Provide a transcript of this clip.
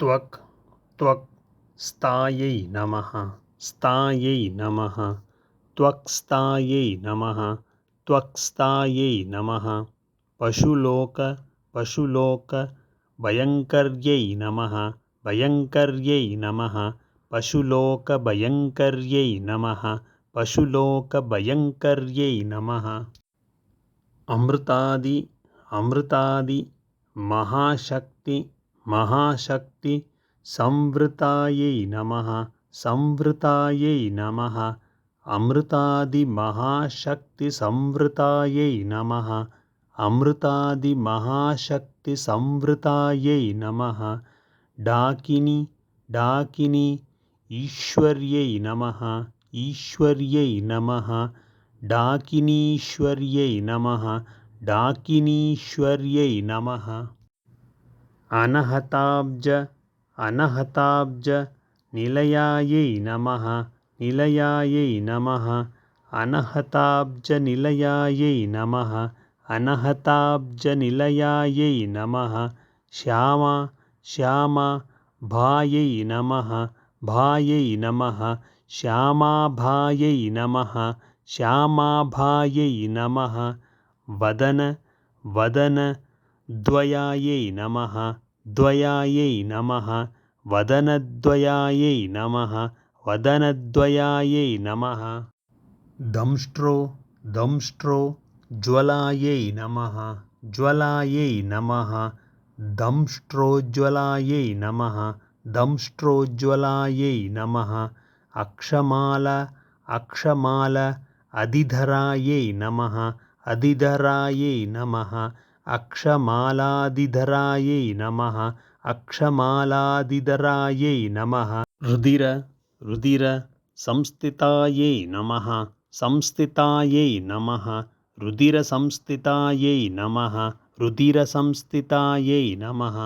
त्वक् त्वक् स्थायै नमः स्थायै नमः त्वक्स्थायै नमः त्वक्स्थायै नमः पशुलोक पशुलोक भयङ्कर्यै नमः भयङ्कर्यै नमः पशुलोकभयङ्कर्यै नमः पशुलोकभयङ्कर्यै नमः अमृतादि अमृतादि महाशक्ति महाशक्ति संवृतायै नमः संवृतायै नमः अमृतादिमहाशक्तिसंवृतायै नमः अमृतादिमहाशक्तिसंवृतायै नमः डाकिनी डाकिनी ईश्वर्यै नमः ईश्वर्यै नमः डाकिनीश्वर्यै नमः डाकिनीश्वर्यै नमः अनहताब्ज अनहताब्ज निलयायै नमः निलयायै नमः अनहताब्जनिलयायै नमः अनहताब्जनिलयायै नमः श्यामा श्यामा भायै नमः भायै नमः श्यामाभायै नमः श्यामाभायै नमः वदन वदन द्वयायै नमः द्वयायै नमः वदनद्वयायै नमः वदनद्वयायै नमः दंष्ट्रो दंष्ट्रो ज्वलायै नमः ज्वलायै नमः दंष्ट्रोज्वलायै नमः दंष्ट्रोज्वलायै नमः अक्षमाल अक्षमाल अधिधरायै नमः अधिधरायै नमः अक्षमालाधिधरायै नमः अक्षमालाधिधरायै नमः रुधिर रुधिर संस्थितायै नमः संस्थितायै नमः रुधिरसंस्थितायै नमः रुधिरसंस्थितायै नमः